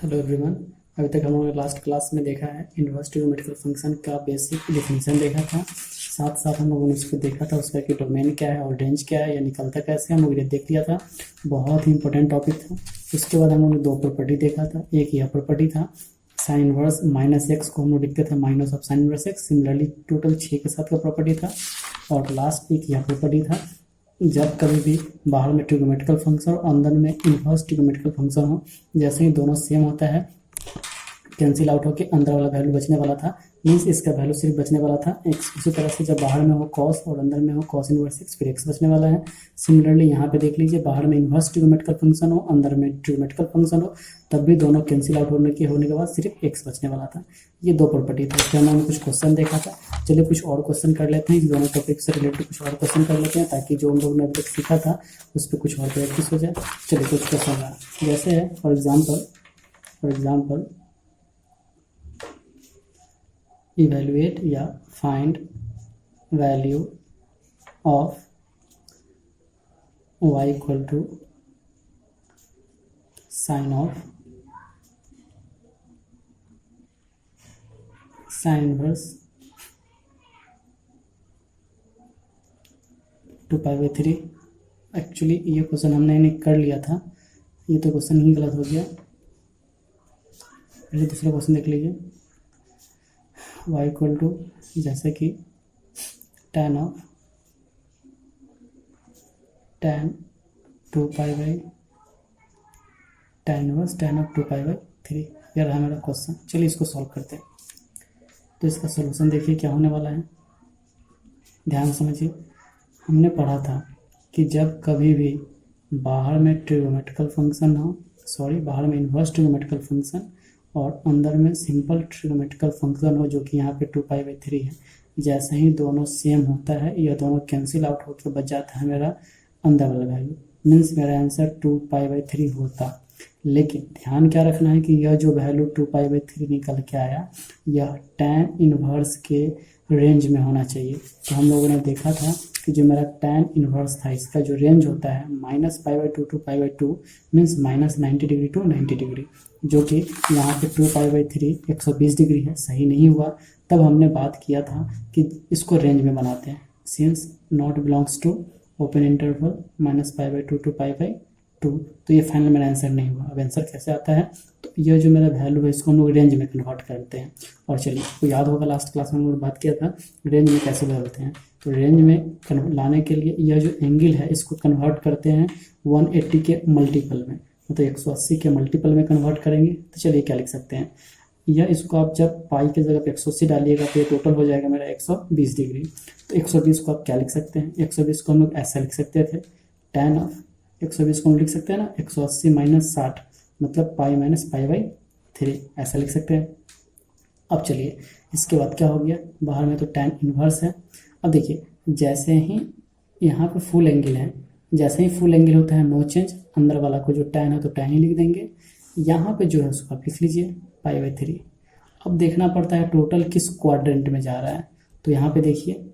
Hello everyone. अभी तक हम लोगों ने लास्ट क्लास में देखा है इनवर्स ट्रिग्नोमेट्रिकल फंक्शन का बेसिक डेफिनेशन देखा था। साथ साथ हम लोगों ने उसको देखा था उसका कि डोमेन क्या है और रेंज क्या है या निकलता कैसे, हम लोग ये देख लिया था। बहुत ही इंपॉर्टेंट टॉपिक था। उसके बाद हम लोगों ने दो प्रॉपर्टी देखा था। एक यह प्रॉपर्टी था साइन इनवर्स माइनस एक्स को हम लोग लिखते थे minus of sine inverse x. Similarly total 6 के साथ का प्रॉपर्टी था। और लास्ट एक यह प्रॉपर्टी था जब कभी भी बाहर में ट्रिग्नोमेट्रिकल फंक्शन और अंदर में इनवर्स ट्रिग्नोमेट्रिकल फंक्शन हो, जैसे ही दोनों सेम होता है कैंसिल आउट होकर अंदर वाला वैल्यू बचने वाला था, मीन्स इसका वैल्यू सिर्फ बचने वाला था एक्स। उसी तरह से जब बाहर में हो कॉस और अंदर में हो कॉस इनवर्स एक्स, फिर एक्स बचने वाला है। सिमिलरली यहाँ पे देख लीजिए, बाहर में इनवर्स ट्रिग्नोमेट्रिकल फंक्शन हो अंदर में ट्रिग्नोमेट्रिकल फंक्शन हो, तब भी दोनों कैंसिल आउट होने के बाद सिर्फ एक्स बचने वाला था। ये दो प्रॉपर्टी थी। इसके हमने कुछ क्वेश्चन देखा था। चलिए कुछ और क्वेश्चन कर लेते हैं, इस दोनों टॉपिक से रिलेटेड कुछ और क्वेश्चन कर लेते हैं ताकि जो हम लोग ने अभी तक सीखा था उस पर कुछ और प्रैक्टिस हो जाए। चलिए कुछ क्वेश्चन जैसे है फॉर एग्जाम्पल इवेल्युएट या find value of y equal to sine inverse 2π/3। Actually ये क्वेश्चन हमने इन्हें कर लिया था, ये तो क्वेश्चन ही गलत हो गया। पहले दूसरा क्वेश्चन देख लीजिए। y इक्वल टू जैसे कि tan 2π/3 ये रहा मेरा क्वेश्चन। चलिए इसको सॉल्व करते हैं। तो इसका सॉल्यूशन देखिए क्या होने वाला है, ध्यान समझिए। हमने पढ़ा था कि जब कभी भी बाहर में ट्रिग्नोमेट्रिकल फंक्शन हो, बाहर में इनवर्स ट्रिग्नोमेट्रिकल फंक्शन और अंदर में सिंपल ट्रिग्नोमेट्रिकल फंक्शन हो, जो कि यहाँ पे 2π/3 है, जैसे ही दोनों सेम होता है यह दोनों कैंसिल आउट होकर बच जाता है मेरा अंदर वाला वैल्यू, मीन्स मेरा आंसर 2π/3 होता। लेकिन ध्यान क्या रखना है कि यह जो वैल्यू 2π/3 निकल के आया यह tan इनवर्स के रेंज में होना चाहिए। तो हम लोगों ने देखा था कि जो मेरा tan इनवर्स था इसका जो रेंज होता है -π/2 to π/2 means -90 degree to 90 degree, जो कि यहाँ पे 2π/3 120 डिग्री है, सही नहीं हुआ। तब हमने बात किया था कि इसको रेंज में बनाते हैं, since not belongs to open interval -π/2 to π/2। तो ये फाइनल मेरा आंसर नहीं हुआ। अब आंसर कैसे आता है, तो यह जो मेरा वैल्यू है इसको हम लोग रेंज में कन्वर्ट करते हैं। और चलिए आपको याद होगा लास्ट क्लास में हम लोग बात किया था रेंज में कैसे बदलते हैं। तो रेंज में लाने के लिए यह जो एंगल है इसको कन्वर्ट करते हैं 180 के मल्टीपल में, मतलब 180 के मल्टीपल में कन्वर्ट करेंगे। तो चलिए क्या लिख सकते हैं, यह इसको आप जब पाई की जगह पे 180 डालिएगा तो ये टोटल हो जाएगा मेरा 120 डिग्री। तो 120 को आप क्या लिख सकते हैं, 120 को हम लोग ऐसा लिख सकते थे, tan ऑफ 120 को हम लिख सकते हैं ना 180 - 60 मतलब पाई - π/3 ऐसा लिख सकते हैं। अब चलिए इसके बाद क्या हो गया, बाहर में तो tan इनवर्स है। अब देखिए जैसे ही यहाँ पे फुल एंगल है, जैसे ही फुल एंगल होता है नो चेंज, अंदर वाला को जो tan है तो tan ही लिख देंगे। यहाँ पे जो है उसको आप लिख लीजिए π/3। अब देखना पड़ता है टोटल किस क्वाड्रेंट में जा रहा है। तो यहाँ पे देखिए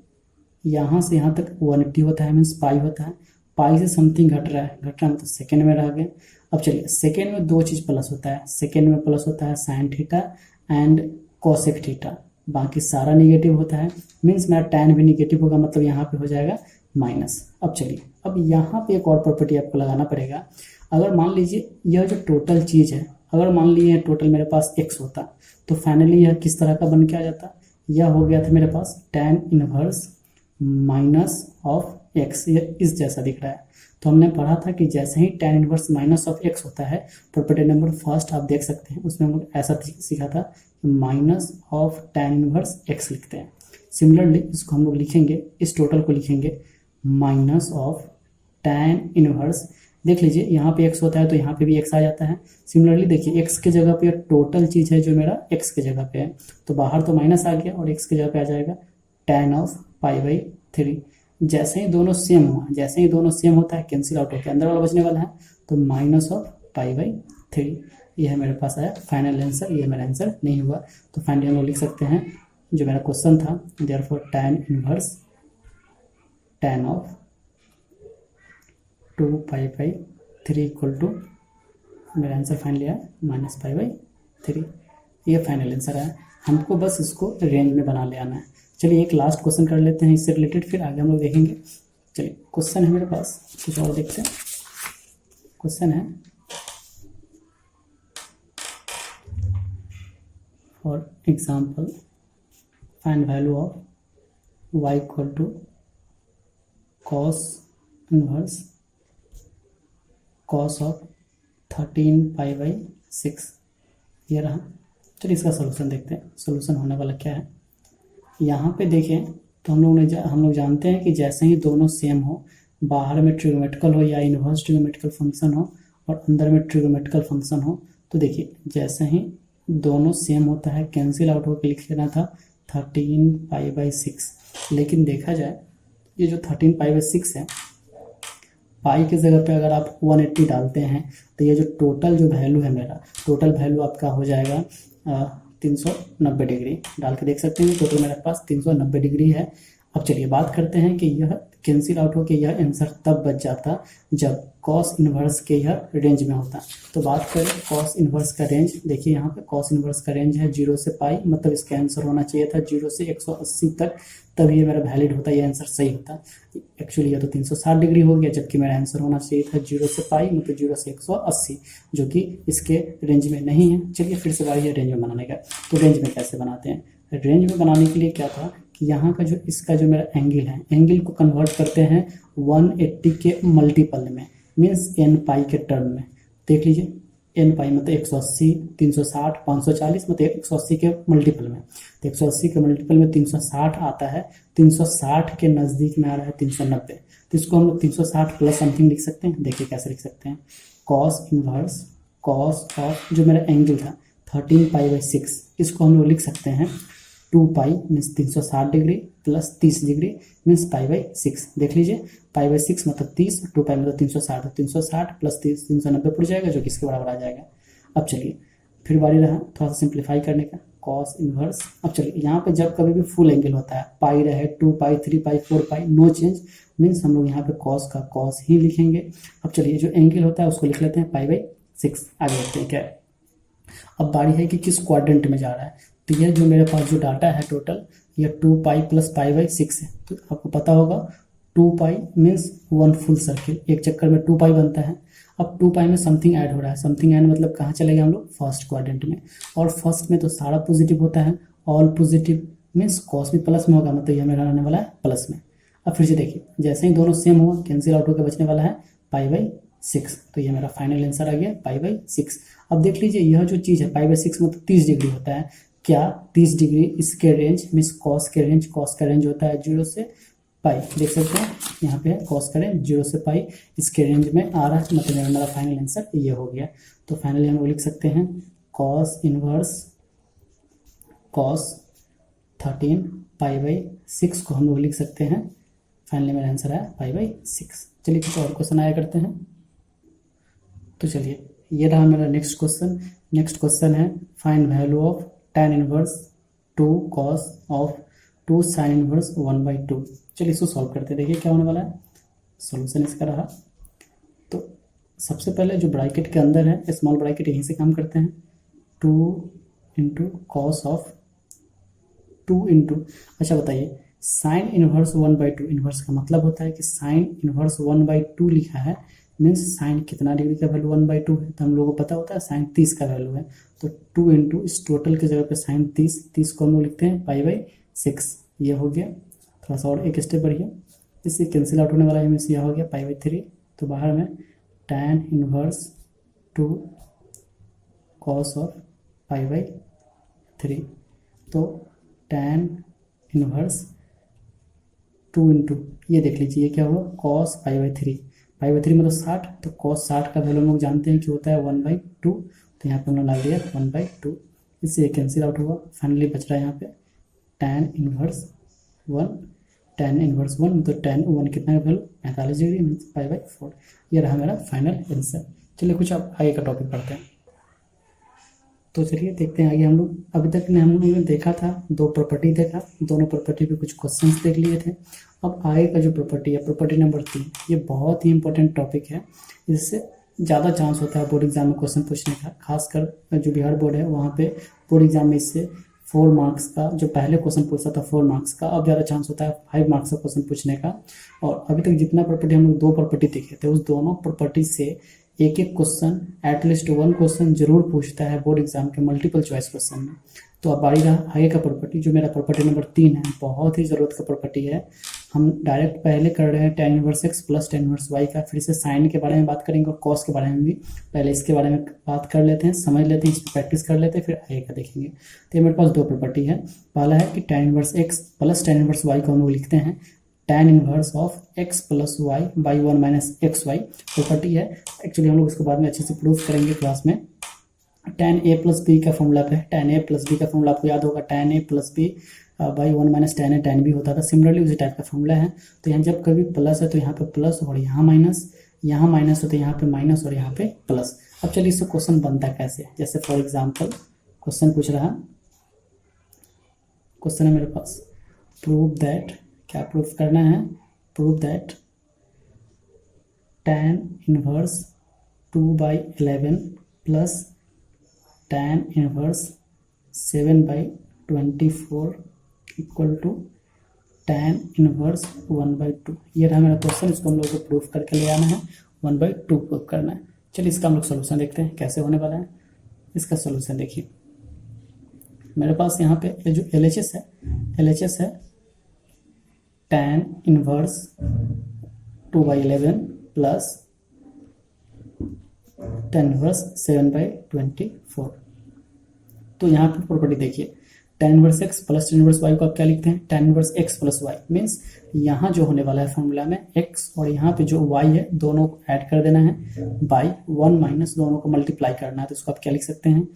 यहाँ से यहाँ तक 180 होता है, मीन्स पाई होता है, पाई से समथिंग घट रहा है मतलब सेकेंड में रह गए। अब चलिए सेकेंड में दो चीज़ प्लस होता है, सेकेंड में प्लस होता है sine theta and cosec theta, बाकी सारा निगेटिव होता है, मीन्स मेरा tan भी निगेटिव होगा, मतलब यहाँ पे हो जाएगा माइनस। अब चलिए अब यहाँ पे एक और प्रॉपर्टी आपको लगाना पड़ेगा। अगर मान लीजिए यह जो टोटल चीज़ है, अगर मान लीजिए टोटल मेरे पास x होता तो फाइनली यह किस तरह का बन के आ जाता, यह हो गया था मेरे पास tan inverse minus of x, यह इस जैसा दिख रहा है। तो हमने पढ़ा था कि जैसे ही tan inverse minus of x होता है, प्रॉपर्टी नंबर फर्स्ट आप देख सकते हैं उसमें हम लोग ऐसा सीखा था minus of tan inverse x लिखते हैं। सिमिलरली इसको हम लोग लिखेंगे, इस टोटल को लिखेंगे माइनस ऑफ tan इनवर्स, देख लीजिए यहाँ पे x होता है तो यहाँ पे भी x आ जाता है। सिमिलरली देखिए x के जगह पे टोटल चीज़ है जो मेरा x के जगह पे है, तो बाहर तो माइनस आ गया और x के जगह पे आ जाएगा tan ऑफ π/3। जैसे ही दोनों सेम हुआ, जैसे ही दोनों सेम होता है कैंसिल आउट होकर अंदर वाला बचने वाला है, तो माइनस ऑफ π/3 ये है मेरे पास आया फाइनल आंसर। ये मेरा आंसर नहीं हुआ, तो फाइनली हम लोग लिख सकते हैं जो मेरा क्वेश्चन था, therefore tan inverse tan of 2π/3 equal to मेरा आंसर फाइनली है -π/3। ये फाइनल आंसर है। हमको बस इसको रेंज में बना ले आना है। चलिए एक लास्ट क्वेश्चन कर लेते हैं इससे रिलेटेड, फिर आगे हम लोग देखेंगे। चलिए क्वेश्चन है मेरे पास, कुछ और देखते हैं। क्वेश्चन है for example find value of y equal to cos inverse cos of 13π/6। ये रहा। चलिए इसका सोल्यूशन देखते हैं। सोल्यूशन होने वाला क्या है, यहाँ पे देखें तो हम लोग जानते हैं कि जैसे ही दोनों सेम हो, बाहर में ट्रिगोमेट्रिकल हो या इन्वर्स ट्रिगोमेट्रिकल फंक्शन हो और अंदर में ट्रिगोमेट्रिकल फंक्शन हो, तो देखिए जैसे ही दोनों सेम होता है कैंसिल आउट होकर लिख लेना था 13π/6। लेकिन देखा जाए ये जो 13π/6 है, पाई की जगह पे अगर आप 180 डालते हैं तो ये जो टोटल जो वैल्यू है मेरा, टोटल वैल्यू आपका हो जाएगा 390 डिग्री। डाल के देख सकते हैं टोटल मेरे पास 390 डिग्री है। अब चलिए बात करते हैं कि यह कैंसिल आउट होकर यह आंसर तब बच जाता जब कॉस इन्वर्स के यह रेंज में होता। तो बात करें कॉस इन्वर्स का रेंज, देखिए यहाँ पे कॉस इन्वर्स का रेंज है 0 से पाई, मतलब इसका आंसर होना चाहिए था 0 से 180 तक, तब ये मेरा वैलिड होता, ये आंसर सही होता। एक्चुअली ये तो 360 डिग्री हो गया, जबकि मेरा आंसर होना चाहिए था 0 से पाई, मतलब 0 से 180, जो कि इसके रेंज में नहीं है। चलिए फिर से बारी है रेंज में बनाने का। तो रेंज में कैसे बनाते हैं, रेंज में बनाने के लिए क्या था कि यहाँ का जो इसका जो मेरा एंगल है, एंगल को कन्वर्ट करते हैं 180 के मल्टीपल में, मीन्स n पाई के टर्म में। देख लीजिए n पाई मतलब 180, 360, 540, मतलब 180 के मल्टीपल में। तो 180 के मल्टीपल में 360 आता है, 360 के नज़दीक में आ रहा है 390। तो इसको हम लोग 360 प्लस समथिंग लिख सकते हैं। देखिए कैसे लिख सकते हैं, कॉस इनवर्स कॉस ऑफ जो मेरा एंगल था 13π/6, इसको हम लोग लिख सकते हैं 2 pi means 360 degree plus 30 degree means π/6। देख लीजिए π/6 मतलब 30, 2 पाई मतलब 360, 360 प्लस 30 390 पड़ जाएगा, जो कि इसके बराबर आ जाएगा। अब चलिए फिर बारी रहा थोड़ा सा सिंप्लीफाई करने का, कॉस इनवर्स। अब चलिए यहाँ पे जब कभी भी फुल एंगल होता है, पाई रहे 2 पाई 3 पाई 4 पाई नो चेंज, मीन्स हम लोग यहाँ पे कॉस का कॉस ही लिखेंगे। अब चलिए जो एंगल होता है उसको लिख लेते हैं π/6। आगे देखते हैं क्या है। अब बारी है कि किस क्वाड्रेंट में जा रहा है। तो यह जो मेरे पास जो डाटा है टोटल, यह 2 पाई प्लस π/6 है। तो आपको पता होगा 2 पाई मीन्स 1 फुल सर्किल, एक चक्कर में 2 पाई बनता है। अब 2 पाई में समथिंग ऐड हो रहा है, समथिंग ऐड मतलब कहाँ चलेगा हम लोग, फर्स्ट क्वाड्रेंट में। और फर्स्ट में तो सारा पॉजिटिव होता है, ऑल पॉजिटिव मीन्स कॉस भी प्लस में होगा, मतलब यह मेरा रहने वाला है प्लस में। अब फिर से देखिए जैसे ही दोनों सेम हुआ कैंसिल आउट होकर बचने वाला है π/6। तो ये मेरा फाइनल आंसर आ गया π/6। अब देख लीजिए यह जो चीज़ है π/6 मतलब 30 डिग्री होता है। क्या 30 डिग्री इसके रेंज मीन्स कॉस के रेंज, कॉस का रेंज होता है 0 से पाई। देख सकते हैं यहाँ पे कॉस का रेंज 0 से पाई, इसके रेंज में आ रहा है, मतलब मेरा फाइनल आंसर ये हो गया। तो फाइनली हम लोग लिख सकते हैं कॉस इनवर्स कॉस 13π/6 को हम लोग लिख सकते हैं। फाइनली मेरा आंसर है π/6। चलिए कुछ और क्वेश्चन आया करते हैं। तो चलिए ये रहा मेरा नेक्स्ट क्वेश्चन। नेक्स्ट क्वेश्चन है find value of tan inverse 2 cos of 2 sin inverse 1/2। चलिए इसको सॉल्व करते हैं, देखिए क्या होने वाला है। सॉल्यूशन इसका रहा, तो सबसे पहले जो ब्रैकेट के अंदर है स्मॉल ब्रैकेट, यहीं से काम करते हैं। 2 इंटू कॉस ऑफ 2 इंटू, अच्छा बताइए साइन इनवर्स 1/2, इनवर्स का मतलब होता है कि साइन इनवर्स 1/2 लिखा है, मीन्स साइन कितना डिग्री का वैल्यू 1/2 है, तो हम लोगों को पता होता है साइन 30 का वैल्यू है। तो 2 इंटू इस टोटल की जगह पे साइन 30 को हम लोग लिखते हैं π/6। ये हो गया, थोड़ा सा और एक स्टेप बढ़िया, इससे कैंसिल आउट होने वाला है, मीन्स यह हो गया π/3। तो बाहर में tan इनवर्स 2 cos ऑफ π/3। तो tan इनवर्स 2 इंटू ये देख लीजिए ये क्या हुआ cos π/3, π/3 मतलब 60, तो cos 60 का वैल्यू हम लोग जानते हैं कि होता है 1/2। तो यहाँ पे हम लोग डाल दिया 1/2, इससे कैंसिल आउट हुआ। फाइनली बच रहा है यहाँ पे tan इनवर्स 1, tan इनवर्स 1 तो tan 1 कितना है वैल्यू 45 डिग्री मीन्स π/4। ये रहा मेरा फाइनल आंसर। चलिए कुछ अब आगे का टॉपिक पढ़ते हैं। तो चलिए देखते हैं आगे। हम लोग अभी तक ने हम लोगों ने देखा था 2 प्रॉपर्टी देखा, दोनों प्रॉपर्टी पे कुछ क्वेश्चंस देख लिए थे। अब आगे का जो प्रॉपर्टी है प्रॉपर्टी नंबर 3, ये बहुत ही इंपॉर्टेंट टॉपिक है। इससे ज़्यादा चांस होता है बोर्ड एग्जाम में क्वेश्चन पूछने का, खासकर जो बिहार बोर्ड है वहाँ पे बोर्ड एग्जाम में इससे 4 मार्क्स का, जो पहले क्वेश्चन पूछा था 4 मार्क्स का, अब ज़्यादा चांस होता है 5 मार्क्स का क्वेश्चन पूछने का। और अभी तक जितना प्रॉपर्टी हम लोग 2 प्रॉपर्टी देखे थे, उस दोनों प्रॉपर्टी से एक एक क्वेश्चन, एटलीस्ट 1 क्वेश्चन जरूर पूछता है बोर्ड एग्जाम के मल्टीपल चॉइस क्वेश्चन में। तो अब बारी रहा आगे का प्रॉपर्टी, जो मेरा प्रॉपर्टी नंबर 3 है, बहुत ही ज़रूरत का प्रॉपर्टी है। हम डायरेक्ट पहले कर रहे हैं tan inverse x plus tan inverse y का, फिर से साइन के बारे में बात करेंगे और कॉस के बारे में भी। पहले इसके बारे में बात कर लेते हैं, समझ लेते हैं, इस पर प्रैक्टिस कर लेते हैं, फिर आगे का देखेंगे। तो ये मेरे पास 2 प्रॉपर्टी है। पहला है कि tan inverse x plus tan inverse y को हम लोग लिखते हैं tan inverse of x plus y by 1 minus x y property है। एक्चुअली हम लोग इसको बाद में अच्छे से प्रूफ करेंगे क्लास में। tan a प्लस बी का फॉर्मूला पे है, tan a प्लस बी का फॉर्मूला आपको याद होगा, tan a plus B by 1 minus tan a tan b होता था। सिमिलरली उसी टाइप का फॉर्मूला है। तो यहाँ जब कभी प्लस है तो यहाँ पे प्लस और यहाँ माइनस हो तो यहाँ पे माइनस और यहाँ पे प्लस। अब चलिए इससे क्वेश्चन बनता कैसे, जैसे फॉर एग्जाम्पल क्वेश्चन पूछ रहा, क्वेश्चन है मेरे पास, प्रूव दैट, क्या प्रूफ करना है, prove that tan inverse 2/11 plus tan inverse 7/24 equal to tan inverse 1/2। ये रहा मेरा क्वेश्चन, इसको हम लोग को प्रूफ करके ले आना है, 1/2 प्रूफ करना है। चलिए इसका हम लोग सोल्यूशन देखते हैं कैसे होने वाला है। इसका सोल्यूशन देखिए, मेरे पास यहाँ पे जो LHS है tan inverse 2/11 plus tan inverse 7/24। तो यहाँ पे प्रॉपर्टी देखिए, tan inverse x plus tan inverse y को आप क्या लिखते हैं, tan inverse x plus y means यहाँ जो होने वाला है फॉर्मूला में x और यहाँ पे जो y है दोनों को ऐड कर देना है बाई 1 माइनस दोनों को मल्टीप्लाई करना है। तो इसको आप क्या लिख सकते हैं,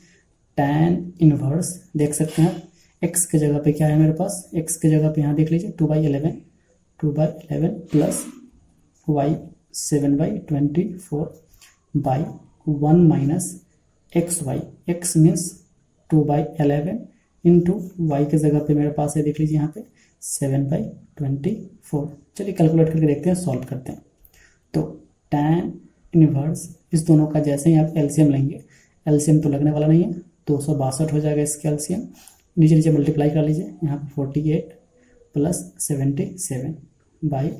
tan इनवर्स, देख सकते हैं x के जगह पे क्या है मेरे पास, x के जगह पे यहाँ देख लीजिए 2/11 plus y 7/24 by 1 minus x y, x means 2/11 into y के जगह पे मेरे पास है, देख लीजिए यहाँ पे 7/24। चलिए कैलकुलेट करके देखते हैं, सॉल्व करते हैं। तो tan इनवर्स इस दोनों का जैसे ही आप एलसीएम लेंगे, एलसीएम तो लगने वाला नहीं है, 262 हो जाएगा इसका एलसीएम, नीचे नीचे मल्टीप्लाई कर लीजिए, यहाँ पे 48 प्लस 77 बाई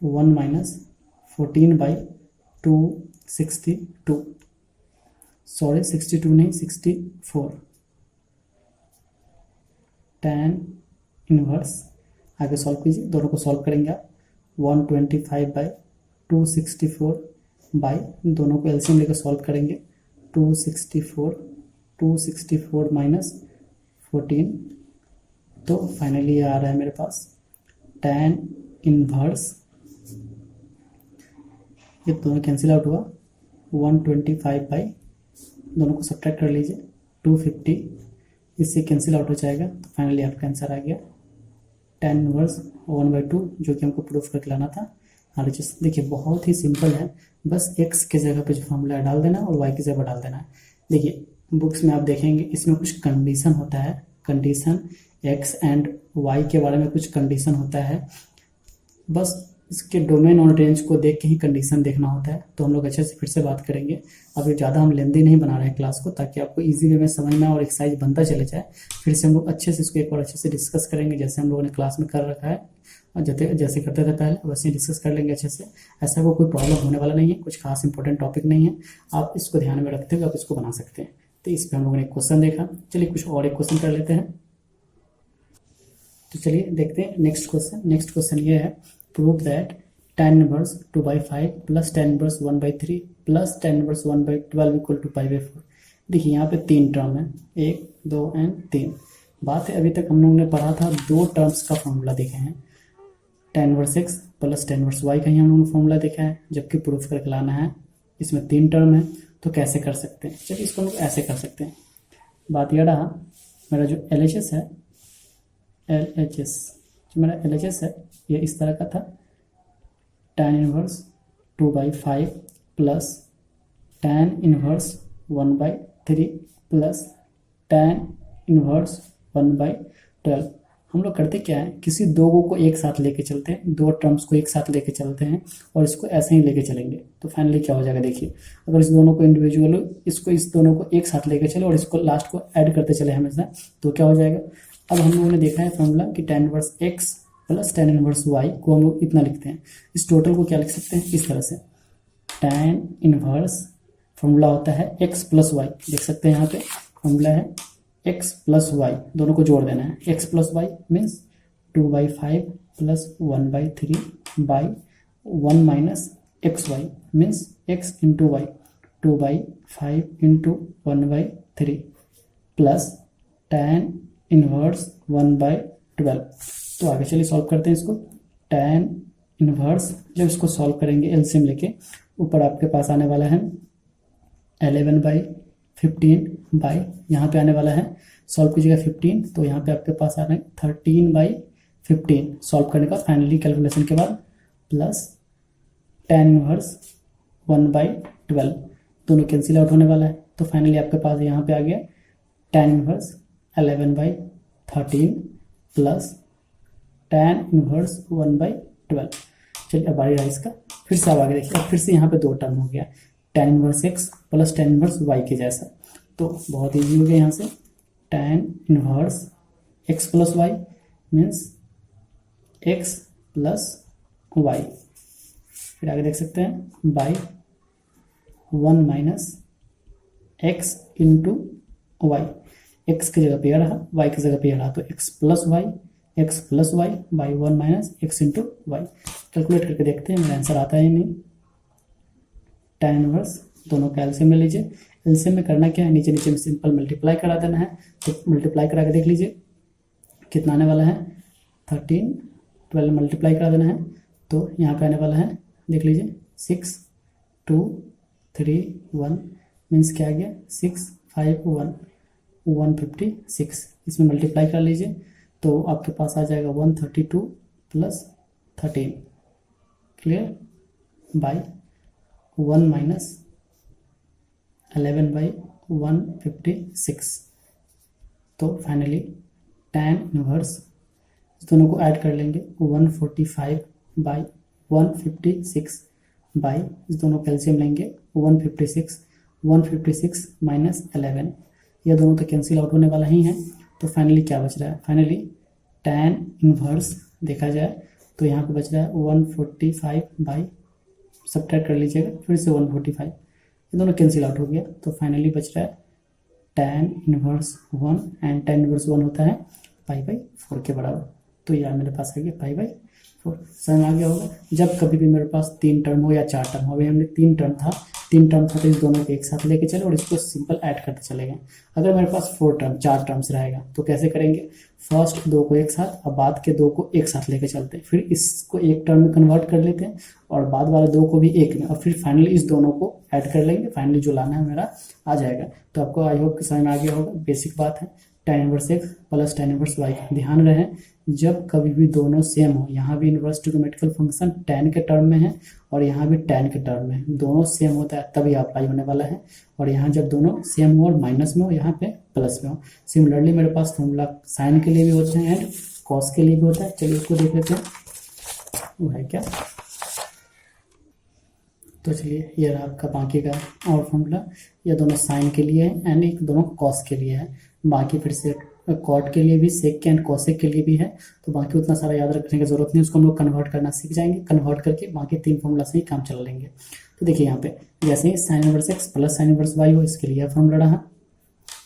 1 माइनस 14/262, सॉरी 62 नहीं 64, tan इनवर्स, आगे सॉल्व कीजिए, दोनों को सॉल्व करेंगे आप, 125/264 बाई, दोनों को एलसीएम लेकर सॉल्व करेंगे, 264 माइनस 14, तो फाइनली ये आ रहा है मेरे पास tan इनवर्स, ये दोनों कैंसिल आउट हुआ, 125 बाई, दोनों को सब्ट्रैक्ट कर लीजिए, 250, इससे कैंसिल आउट हो जाएगा। तो फाइनली आपका आंसर आ गया tan इनवर्स 1/2, जो कि हमको प्रूफ करके लाना था। RHS देखिए बहुत ही सिंपल है, बस x के जगह पे जो फॉर्मूला डाल देना और y की जगह डाल देना है। देखिए बुक्स में आप देखेंगे इसमें कुछ कंडीशन होता है, कंडीशन x एंड y के बारे में कुछ कंडीशन होता है, बस इसके डोमेन और रेंज को देख के ही कंडीशन देखना होता है। तो हम लोग अच्छे से फिर से बात करेंगे, अभी ज़्यादा हम लेंदी नहीं बना रहे हैं क्लास को, ताकि आपको इजी वे में समझ में और एक्सरसाइज बनता चले जाए। फिर से हम लोग अच्छे से इसको एक बार अच्छे से डिस्कस करेंगे, जैसे हम लोगों ने क्लास में कर रखा है, और जैसे करते थे पहले वैसे डिस्कस कर लेंगे अच्छे से। ऐसा कोई प्रॉब्लम होने वाला नहीं है, कुछ खास इंपॉर्टेंट टॉपिक नहीं है, आप इसको ध्यान में रखते हुए आप इसको बना सकते हैं। तो इस पर हम लोगों ने एक क्वेश्चन देखा, चलिए कुछ और एक क्वेश्चन कर लेते हैं। तो चलिए देखते हैं नेक्स्ट क्वेश्चन। नेक्स्ट क्वेश्चन ये है, prove that tan inverse 2/5 plus tan inverse 1/3 plus tan inverse 1/12 equal to π/4। देखिए यहाँ पे 3 टर्म है, 1 2 एंड 3। बात है अभी तक हम लोगों ने पढ़ा था 2 टर्म्स का फॉर्मूला देखे हैं, tan inverse x plus tan inverse y का ही हम लोगों ने फॉर्मूला देखा है, जबकि प्रूफ करके लाना है, इसमें 3 टर्म है, तो कैसे कर सकते हैं। चलिए इसको हम लोग ऐसे कर सकते हैं। बात यह रहा, मेरा जो LHS है, LHS जो मेरा LHS है ये इस तरह का था, tan inverse 2/5 plus tan inverse 1/3 plus tan inverse 1/12। हम लोग करते क्या है, किसी दो को एक साथ लेके चलते हैं, दो टर्म्स को एक साथ लेके चलते हैं और इसको ऐसे ही लेके चलेंगे। तो फाइनली क्या हो जाएगा, देखिए अगर इस दोनों को इंडिविजुअल इस दोनों को एक साथ लेके चले और इसको लास्ट को ऐड करते चले हमेशा, तो क्या हो जाएगा। अब हम लोगों ने देखा है फॉर्मूला कि tan inverse x plus tan inverse y को हम लोग इतना लिखते हैं। इस टोटल को क्या लिख सकते हैं, इस तरह से tan इनवर्स फॉर्मूला होता है x प्लस वाई, देख सकते हैं यहाँ पे फॉर्मूला है x प्लस वाई, दोनों को जोड़ देना है। x plus y means 2/5 plus 1/3 by 1 minus x y means x into y 2/5 into 1/3 plus tan inverse 1/12। तो आगे चलिए सॉल्व करते हैं इसको। tan इनवर्स जब इसको सॉल्व करेंगे एलसीएम लेके, ऊपर आपके पास आने वाला है 11/15 बाई, यहाँ पे आने वाला है सॉल्व कीजिएगा 15, तो यहाँ पे आपके पास आ रहा है 13/15 सॉल्व करने का फाइनली कैलकुलेशन के बाद, प्लस tan इनवर्स 1/12 दोनों कैंसिल आउट होने वाला है। तो फाइनली आपके पास यहाँ पे आ गया tan inverse 11/13 plus tan inverse 1/12। चलिए अब बारी रहा इसका, फिर से अब आगे देखिए, फिर से यहाँ पे दो टर्म हो गया tan inverse x plus tan inverse y के जैसा। तो बहुत ईजी हो गया यहाँ से, tan inverse x plus y means x plus y, फिर आगे देख सकते हैं by 1 minus x into y, x की जगह पे रहा y की जगह पे रहा, तो x plus y by 1 minus x into y. Calculate करके देखते हैं मेरा आंसर आता है या नहीं। tan इनवर्स दोनों का एलसीएम ले लीजिए, एलसीएम में करना क्या है, नीचे नीचे में सिंपल मल्टीप्लाई करा देना है। तो मल्टीप्लाई करा के देख लीजिए कितना आने वाला है, 13 12 मल्टीप्लाई करा देना है, तो यहाँ पे आने वाला है देख लीजिए 6 2 3 1 मीन्स क्या आ गया 6 5 1 156, इसमें मल्टीप्लाई कर लीजिए तो आपके पास आ जाएगा 132 प्लस 13 क्लियर बाई 1 माइनस 11/156। तो फाइनली tan इनवर्स दोनों को ऐड कर लेंगे 145/156 बाई इस दोनों कैल्शियम लेंगे 156 माइनस 11, यह दोनों तो कैंसिल आउट होने वाला ही है। तो फाइनली क्या बच रहा है, फाइनली tan इनवर्स देखा जाए तो यहाँ पे बच रहा है 145 बाई, सब्ट्रैक्ट कर लीजिएगा फिर से 145, ये दोनों कैंसिल आउट हो गया। तो फाइनली बच रहा है tan inverse 1 and tan inverse 1 होता है π/4 के बराबर। तो यार मेरे पास आ गया π/4, समझ आ गया होगा। जब कभी भी मेरे पास 3 टर्म हो या 4 टर्म हो, अभी हमने 3 टर्म था तो इस दोनों को एक साथ लेके चले और इसको सिंपल ऐड करते चले गए। अगर मेरे पास 4 टर्म्स रहेगा तो कैसे करेंगे, फर्स्ट 2 को एक साथ और बाद के 2 को एक साथ लेके चलते हैं, फिर इसको एक टर्म में कन्वर्ट कर लेते हैं और बाद वाले 2 को भी एक में, और फिर फाइनली इस दोनों को ऐड कर लेंगे, फाइनली जो लाना है मेरा आ जाएगा। तो आपको आई होप कि समझ में आ गया होगा, बेसिक बात है tan inverse x plus tan inverse y। ध्यान रहे जब कभी भी दोनों सेम हो, यहाँ भी इनवर्स ट्रिग्नोमेट्रिकल फंक्शन tan के टर्म में है और यहाँ भी tan के टर्म में है, दोनों सेम होता है तभी अप्लाई होने वाला है। और यहाँ जब दोनों सेम हो और माइनस में हो, यहाँ पे प्लस में हो। सिमिलरली मेरे पास फॉर्मूला साइन के लिए भी होते हैं एंड कॉस के लिए भी होता है। चलिए उसको देख लेते हैं वो है क्या। तो चलिए ये रहा आपका बाकी का और फॉर्मूला, ये दोनों साइन के लिए है एंड एक दोनों कॉस के लिए है, बाकी फिर से कॉट के लिए भी, सेक एंड कोसेक के लिए भी है। तो बाकी उतना सारा याद रखने की जरूरत नहीं, उसको हम लोग कन्वर्ट करना सीख जाएंगे, कन्वर्ट करके बाकी 3 फॉर्मूला से ही काम चला लेंगे। तो देखिए यहाँ पे जैसे ही sine inverse x plus sine inverse y हो, इसके लिए फॉर्मूला रहा,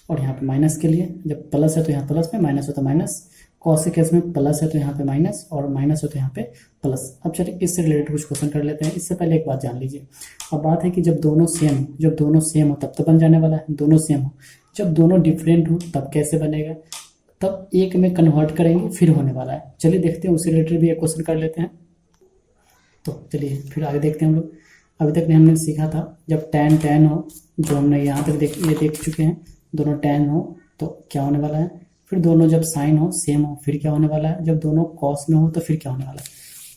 और यहाँ पे माइनस के लिए जब प्लस है तो यहाँ प्लस में, माइनस हो तो माइनस, कॉस के केस में प्लस है तो यहाँ पे माइनस और माइनस हो तो यहाँ पे प्लस। अब चलिए इससे रिलेटेड कुछ क्वेश्चन कर लेते हैं। इससे पहले एक बात जान लीजिए, अब बात है कि जब दोनों सेम हो तब तो बन जाने वाला है, दोनों सेम हो। जब दोनों डिफरेंट हो तब कैसे बनेगा, तब एक में कन्वर्ट करेंगे फिर होने वाला है। चलिए देखते हैं, उससे रिलेटेड भी एक क्वेश्चन कर लेते हैं। तो चलिए फिर आगे देखते हैं हम लोग। अभी तक हमने सीखा था जब tan हो, जो हमने यहाँ तक देख चुके हैं, दोनों tan हो तो क्या होने वाला है, फिर दोनों जब साइन हो सेम हो फिर क्या होने वाला है, जब दोनों कॉस में हो तो फिर क्या होने वाला है।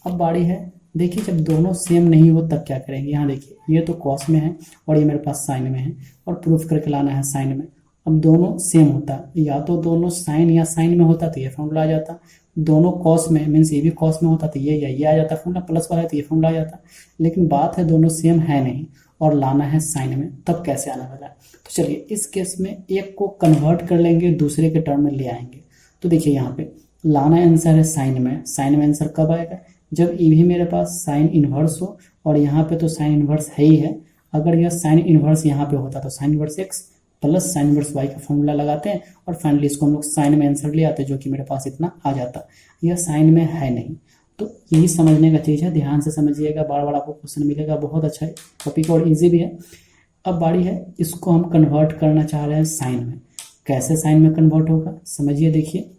अब बारी है, देखिए जब दोनों सेम नहीं हो तब क्या करेंगे। यहाँ देखिए ये तो कॉस में है और ये मेरे पास साइन में है और प्रूफ करके लाना है साइन में। अब दोनों सेम होता, या तो दोनों साइन या साइन में होता तो ये फॉर्मूला आ जाता, दोनों कॉस में मीन्स ये भी कॉस में होता तो ये या ये आ जाता फॉर्मूला, प्लस वाला है तो ये फॉर्मूला आ जाता। लेकिन बात है दोनों सेम है नहीं और लाना है साइन में, तब कैसे आने वाला है? तो चलिए इस केस में एक को कन्वर्ट कर लेंगे, दूसरे के टर्म में ले आएंगे। तो देखिए यहाँ पे लाना आंसर है साइन में। साइन में आंसर कब आएगा? जब ये भी मेरे पास साइन इनवर्स हो, और यहाँ पे तो साइन इनवर्स है ही है। अगर यह साइन इनवर्स यहाँ पे होता तो sine inverse x plus sine inverse y का फॉर्मूला लगाते हैं और फाइनली इसको हम लोग साइन में आंसर ले आते, जो कि मेरे पास इतना आ जाता। यह साइन में है नहीं, तो यही समझने का चीज़ है, ध्यान से समझिएगा। बार बार आपको क्वेश्चन मिलेगा, बहुत अच्छा है टॉपिक और इजी भी है। अब बारी है, इसको हम कन्वर्ट करना चाह रहे हैं साइन में। कैसे साइन में कन्वर्ट होगा समझिए। देखिए,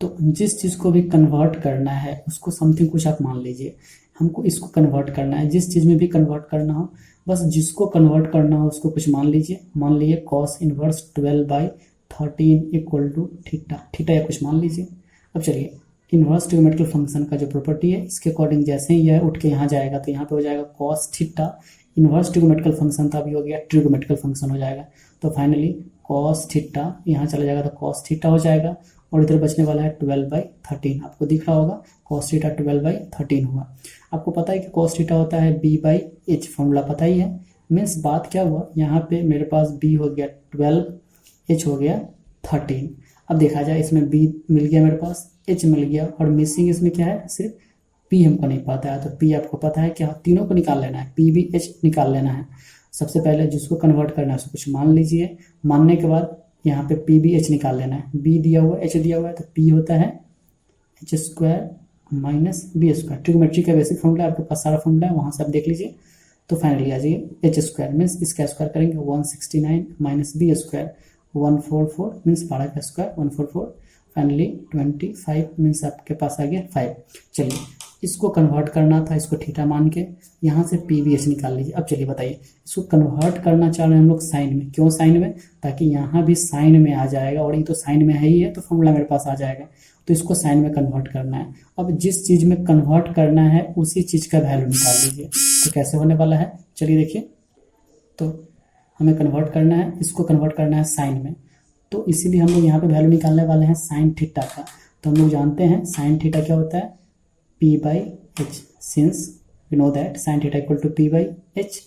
तो जिस चीज़ को भी कन्वर्ट करना है उसको समथिंग कुछ आप मान लीजिए, हमको इसको कन्वर्ट करना है। जिस चीज़ में भी कन्वर्ट करना हो, बस जिसको कन्वर्ट करना हो उसको कुछ मान लीजिए। मान लीजिए cos inverse 12/13 equal to theta, theta या कुछ मान लीजिए। अब चलिए इनवर्स ट्रिग्नोमेट्रिकल फंक्शन का जो प्रॉपर्टी है, इसके अकॉर्डिंग जैसे ही यह उठ के यहाँ जाएगा तो यहाँ पे हो जाएगा cos theta. Inverse trigonometrical function था, अभी हो गया ट्रिग्नोमेट्रिकल फंक्शन हो जाएगा। तो फाइनली कॉस थीटा यहाँ चला जाएगा तो कॉस थीटा हो जाएगा, और इधर बचने वाला है 12/13। आपको दिख रहा होगा कॉस थीटा 12/13 हुआ। आपको पता है कि कॉस थीटा होता है b/h, फॉर्मूला पता ही है। मीन्स बात क्या हुआ, यहाँ पे मेरे पास b हो गया 12, h हो गया 13। अब देखा जाए इसमें b मिल गया मेरे पास, h मिल गया, और मिसिंग इसमें क्या है, सिर्फ p हमको नहीं पता है। तो p आपको पता है क्या, तीनों को निकाल लेना है, p भी h निकाल लेना है। सबसे पहले जिसको कन्वर्ट करना है उसको कुछ मान लीजिए। मानने के बाद यहाँ पे p भी h निकाल लेना है। b दिया हुआ है, h दिया हुआ है, तो p होता है h square minus B square. Trigonometry का बेसिक फॉर्मूला आपके पास सारा फॉर्मूला है, वहाँ से आप देख लीजिए। तो फाइनली आ जाइए h स्क्वायर मीन्स इसका स्क्वायर करेंगे 169 माइनस बी स्क्वायर 144 मीन्स 12 का स्क्वायर 144। फाइनली 25 मीन्स आपके पास आ गया 5। चलिए इसको कन्वर्ट करना था, इसको थीटा मान के यहाँ से पी बी एच निकाल लीजिए। अब चलिए बताइए, इसको कन्वर्ट करना चाह रहे हैं हम लोग साइन में। क्यों साइन में? ताकि यहाँ भी साइन में आ जाएगा, और ये तो साइन में है ही है, तो फॉर्मूला मेरे पास आ जाएगा। तो इसको साइन में कन्वर्ट करना है। अब जिस चीज़ में कन्वर्ट करना है उसी चीज़ का वैल्यू निकाल लीजिए। तो कैसे होने वाला है, चलिए देखिए। तो हमें कन्वर्ट करना है, इसको कन्वर्ट करना है साइन में, तो इसीलिए हम लोग यहाँ पे वैल्यू निकालने वाले हैं साइन थीटा का। तो हम लोग जानते हैं साइन थीटा क्या होता है, p/h, since we know that sine theta equal to p/h।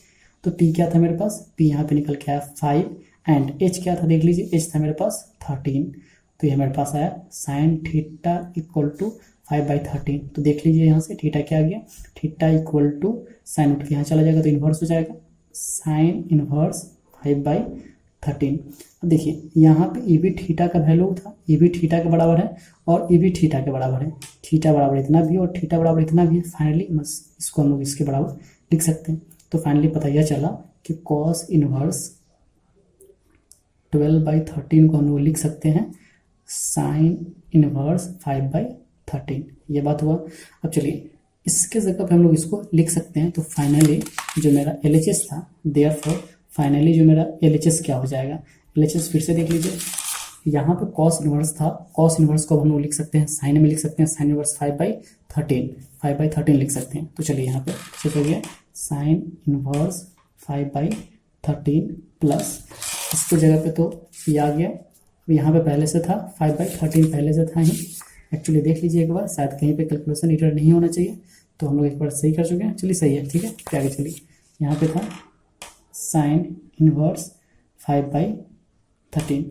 तो p क्या था मेरे पास, p यहाँ पे निकल के आया 5, एंड h क्या था देख लीजिए, h था मेरे पास 13। तो ये मेरे पास आया साइन थीटा इक्वल टू 5/13। तो देख लीजिए यहाँ से थीटा क्या आ गया, थीटा इक्वल टू साइन उठ के यहाँ चला जाएगा तो इन्वर्स हो जाएगा साइन इन्वर्स 5/13। अब देखिए यहाँ पे ये भी थीटा का वैल्यू था, ये भी थीटा के बराबर है और ये भी थीटा के बराबर है। थीटा बराबर इतना भी और थीटा बराबर इतना भी है। फाइनली बस इसको हम लोग इसके बराबर लिख सकते हैं। तो फाइनली पता यह चला कि कॉस इनवर्स 12/13 को हम लोग लिख सकते हैं साइन इनवर्स 5/13। ये बात हुआ। अब चलिए इसके जगह पे हम लोग इसको लिख सकते हैं। तो फाइनली जो मेरा LHS था, देयरफॉर फाइनली जो मेरा LHS क्या हो जाएगा, LHS फिर से देख लीजिए। यहाँ पे कॉस इनवर्स था, कॉस इनवर्स को हम लोग लिख सकते हैं साइन में, लिख सकते हैं साइन इनवर्स 5/13 लिख सकते हैं। तो चलिए यहाँ पे चेक हो गया साइन इनवर्स 5/13 प्लस इसके जगह पे तो ये आ गया, यहाँ पे पहले से था 5/13 पहले से था ही। एक्चुअली देख लीजिए एक बार, शायद कहीं पे कैलकुलेशन एरर नहीं होना चाहिए, तो हम लोग एक बार सही कर चुके हैं। चलिए सही है, ठीक है। क्या आगे चलिए, यहाँ पे था साइन इनवर्स 5/13।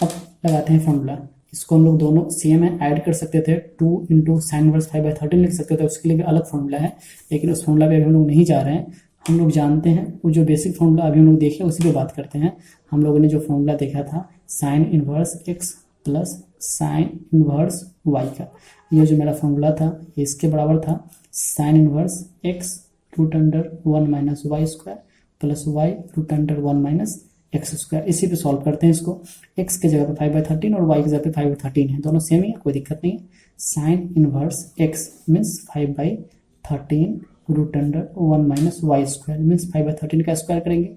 अब लगाते हैं फॉर्मूला, इसको हम लोग दोनों सेम है ऐड कर सकते थे, 2 इंटू साइन इनवर्स 5/13 लिख सकते थे, उसके लिए भी अलग फॉर्मूला है, लेकिन उस फॉर्मूला पे अभी हम लोग नहीं जा रहे हैं। हम लोग जानते हैं वो जो बेसिक फॉर्मूला अभी हम लोग देखे उसी पे बात करते हैं। हम लोगों ने जो फॉर्मूला देखा था sine inverse x plus sine inverse y का, ये जो मेरा फॉर्मूला था ये इसके बराबर था sine inverse x √1 minus y square plus y √1 minus x square. इसी पे सॉल्व करते हैं इसको। x के जगह पे 5/13 और y की जगह पे 5/13 है, दोनों सेम ही है, कोई दिक्कत नहीं है। Sine inverse x means 5/13 √1 minus y square means 5/13 का स्क्वायर करेंगे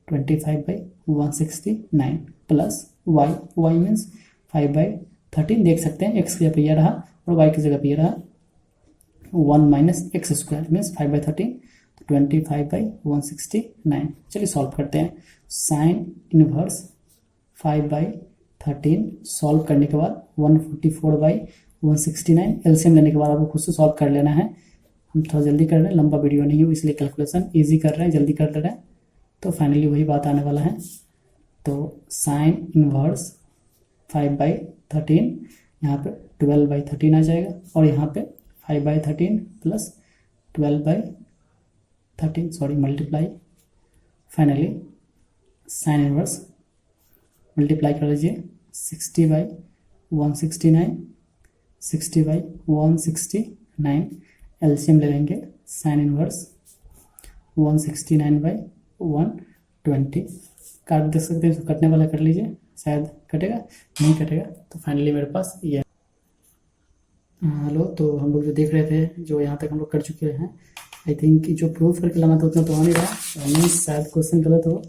25/169 प्लस y मीन्स 5/13 देख सकते हैं, x की जगह पे ये रहा और y की जगह पे ये रहा 1 माइनस एक्स स्क्वायर मीन्स 5/13, 25/169। चलिए सॉल्व करते हैं। साइन इनवर्स 5/13 सॉल्व करने के बाद 144/169 एलसीएम लेने के बाद आपको खुद से सॉल्व कर लेना है। हम थोड़ा जल्दी कर रहे हैं, लंबा वीडियो नहीं हो इसलिए कैलकुलेशन इजी कर रहे हैं, जल्दी कर ले रहे हैं। तो फाइनली वही बात आने वाला है। तो साइन इनवर्स 5/13 यहाँ पे 12/13 आ जाएगा और यहाँ पे 5/13 plus 12/13 sorry multiply, finally sine inverse multiply कर लीजिए 60/169 60/169 एलसीएम ले लेंगे साइन इनवर्स 169/120 काट दे सकते हैं, कटने वाला कर लीजिए, शायद कटेगा, नहीं कटेगा। तो फाइनली मेरे पास ये हेलो। तो हम लोग जो देख रहे थे, जो यहाँ तक हम लोग कर चुके हैं, आई थिंक जो प्रूफ करके लाना था उतना तो आ नहीं रहा, नहीं शायद क्वेश्चन गलत हो।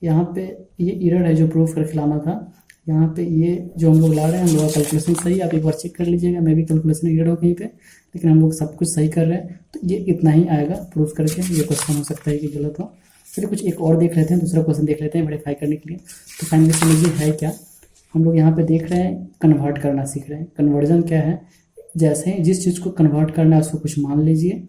यहाँ पे ये एरर है जो प्रूफ करके लाना था, यहाँ पे ये जो हम लोग ला रहे हैं हम लोग का कैलकुलेशन सही, आप एक बार चेक कर लीजिएगा, मे भी कैलकुलेशन एरर हो कहीं पे, लेकिन हम लोग सब कुछ सही कर रहे हैं। तो ये इतना ही आएगा प्रूफ करके, ये क्वेश्चन हो सकता है कि गलत हो। चलिए कुछ एक और देख लेते हैं, दूसरा क्वेश्चन देख लेते हैं वेरीफाई करने के लिए। तो फाइनली समझिए है क्या, हम लोग यहाँ पे देख रहे हैं कन्वर्ट करना सीख रहे हैं। कन्वर्जन क्या है, जैसे ही जिस चीज़ को कन्वर्ट करना है उसको कुछ मान लीजिए,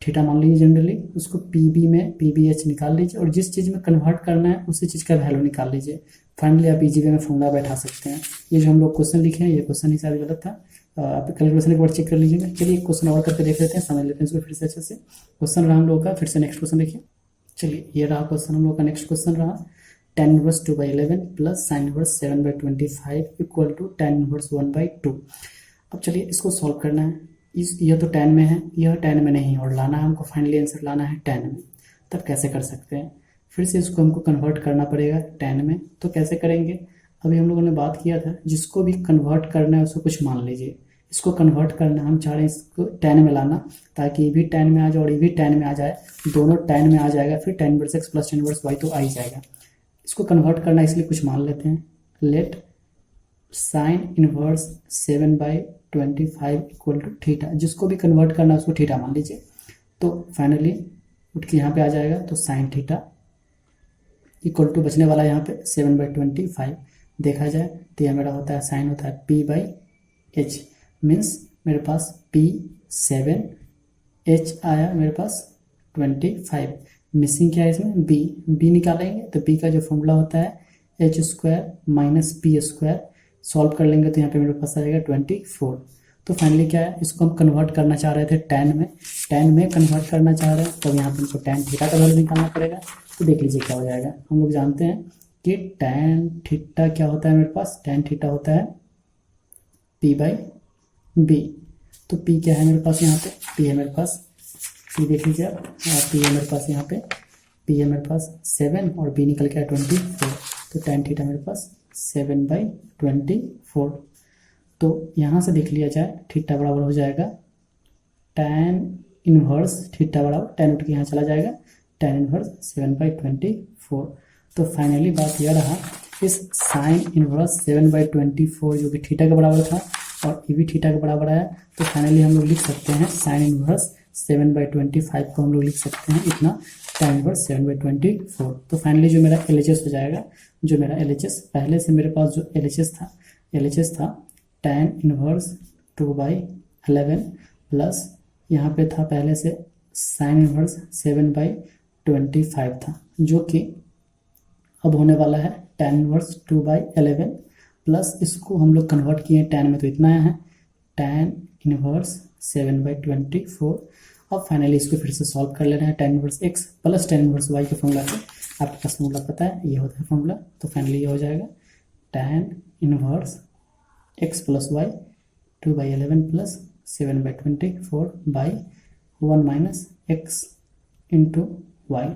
थीटा मान लीजिए जनरली, उसको पीबी में पीबीएच निकाल लीजिए और जिस चीज़ में कन्वर्ट करना है उसी चीज़ का वैल्यू निकाल लीजिए। फाइनली आप इजी वे में फॉर्मूला बैठा सकते हैं। ये जो हम लोग क्वेश्चन लिखे हैं ये क्वेश्चन ही शायद गलत था, आप कैलकुलेशन एक बार चेक कर लीजिएगा। चलिए एक क्वेश्चन और करके देख लेते हैं, समझ लेते हैं इसको फिर से अच्छे से। क्वेश्चन रहा हम लोग का, फिर से नेक्स्ट क्वेश्चन देखिए। चलिए ये रहा क्वेश्चन हम लोग का, नेक्स्ट क्वेश्चन रहा tan inverse 2/11 plus sine inverse 7/25 equal to tan inverse 1/2। अब चलिए इसको सॉल्व करना है। यह तो tan में है, यह tan में नहीं, और लाना है हमको फाइनली आंसर लाना है tan में। तब कैसे कर सकते हैं, फिर से इसको हमको कन्वर्ट करना पड़ेगा tan में। तो कैसे करेंगे, अभी हम लोगों ने बात किया था जिसको भी कन्वर्ट करना है उसको कुछ मान लीजिए। इसको कन्वर्ट करना, हम चाह रहे हैं इसको tan में लाना, ताकि ये भी tan में आ जाए और ये भी tan में आ जाए, दोनों tan में आ जाएगा, फिर tan inverse x plus tan inverse y तो आ ही जाएगा। इसको कन्वर्ट करना इसलिए कुछ मान लेते हैं, let sine inverse 7/25 equal to theta, जिसको भी कन्वर्ट करना है उसको थीटा मान लीजिए। तो फाइनली उठ के यहाँ पे आ जाएगा, तो साइन थीटा इक्वल टू बचने वाला यहाँ पे 7/25 देखा जाए तो यह मेरा होता है साइन होता है p/h, मीन्स मेरे पास p7, h आया मेरे पास 25, मिसिंग क्या है इसमें b निकालेंगे तो b का जो फॉर्मूला होता है h² माइनस p², सॉल्व कर लेंगे तो यहाँ पे मेरे पास आ जाएगा 24। तो फाइनली क्या है, इसको हम कन्वर्ट करना चाह रहे थे tan में कन्वर्ट करना चाह रहे हैं, तब यहाँ पे हमको tan थीटा का वैल्यू निकालना पड़ेगा। तो देख लीजिए क्या हो जाएगा, हम लोग जानते हैं कि tan थीटा क्या होता है मेरे पास, tan थीटा होता है p/b। तो p क्या है मेरे पास, यहाँ पे p है मेरे पास, p देख लीजिए आप, p है मेरे पास यहाँ पे, p है मेरे पास 7 और b निकल के 24। तो tan थीटा मेरे पास 7/24। तो यहाँ से देख लिया जाए थीटा बराबर हो जाएगा tan इनवर्स थीटा बराबर tan उठ के यहाँ चला जाएगा tan इनवर्स 7/24। तो फाइनली बात यह रहा, इस साइन इनवर्स 7/24 जो कि थीटा के बराबर था और ये भी थीटा के बराबर आया, तो फाइनली हम लोग लिख सकते हैं साइन इनवर्स 7/25 को हम लोग लिख सकते हैं इतना tan इनवर्स 7/24। तो फाइनली जो मेरा LHS हो जाएगा, जो मेरा LHS पहले से मेरे पास जो LHS था tan इनवर्स 2/11 प्लस यहाँ पे था पहले से साइन इनवर्स 7/25 था, जो कि अब होने वाला है tan इनवर्स 2/11 प्लस इसको हम लोग कन्वर्ट किए tan में तो इतना आया है tan इनवर्स 7/24। अब फाइनली इसको फिर से सॉल्व कर लेना है, tan inverse x plus tan inverse y के फॉर्मूला से, आपके पास फॉर्मूला पता है ये होता है फॉर्मूला। तो फाइनली ये हो जाएगा tan inverse x plus y 2/11 plus 7/24/1 minus x into y।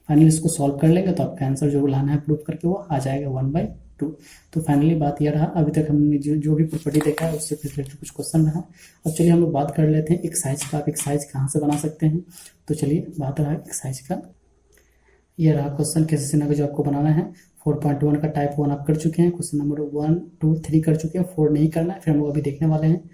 Finally इसको सॉल्व कर लेंगे तो आपका आंसर जो लाना है प्रूफ करके वो आ जाएगा 1/2। तो फाइनली बात यह रहा, अभी तक हमने जो भी प्रॉपर्टी देखा है उससे रिलेटेड कुछ क्वेश्चन रहा। अब चलिए हम लोग बात कर लेते हैं एक्सरसाइज का। आप एक्सरसाइज कहाँ से बना सकते हैं, तो चलिए बात रहा एक्सरसाइज का। ये रहा क्वेश्चन कैसे सीना का जो आपको बनाना है। 4.1 का टाइप 1 आप कर चुके हैं, क्वेश्चन नंबर 1, 2, 3 कर चुके हैं, 4 नहीं करना है, फिर हम लोग अभी देखने वाले हैं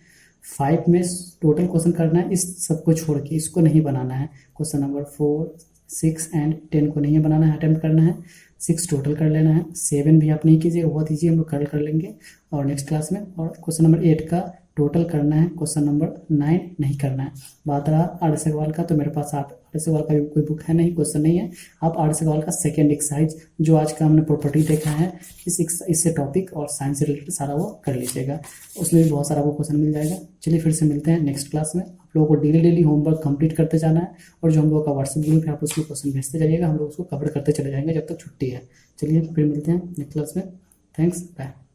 5 में टोटल क्वेश्चन करना है, इस सबको छोड़ के इसको नहीं बनाना है। क्वेश्चन नंबर 4, 6 एंड 10 को नहीं बनाना है, अटेम्प्ट करना है। 6 टोटल कर लेना है, 7 भी आप नहीं कीजिएगा, बहुत ईजी हम लोग कल कर लेंगे और नेक्स्ट क्लास में। और क्वेश्चन नंबर 8 का टोटल करना है, क्वेश्चन नंबर 9 नहीं करना है। बात रहा आर्यस अग्रवाल का, तो मेरे पास आर्यस अग्रवाल का कोई बुक है नहीं, क्वेश्चन नहीं है। आप आर्यस अग्रवाल का सेकेंड एक्सरसाइज जो आज का हमने प्रॉपर्टी देखा है, इससे टॉपिक और साइंस से रिलेटेड सारा वो कर लीजिएगा, उसमें भी बहुत सारा वो क्वेश्चन मिल जाएगा। चलिए फिर से मिलते हैं नेक्स्ट क्लास में। आप लोगों को डेली होमवर्क कंप्लीट करते जाना है और जो हम लोगों का व्हाट्सएप ग्रुप है आप उसमें क्वेश्चन भेजते जाइएगा, हम लोग उसको कवर करते चले जाएंगे जब तक छुट्टी है। चलिए फिर मिलते हैं नेक्स्ट क्लास में। Thanks, bye.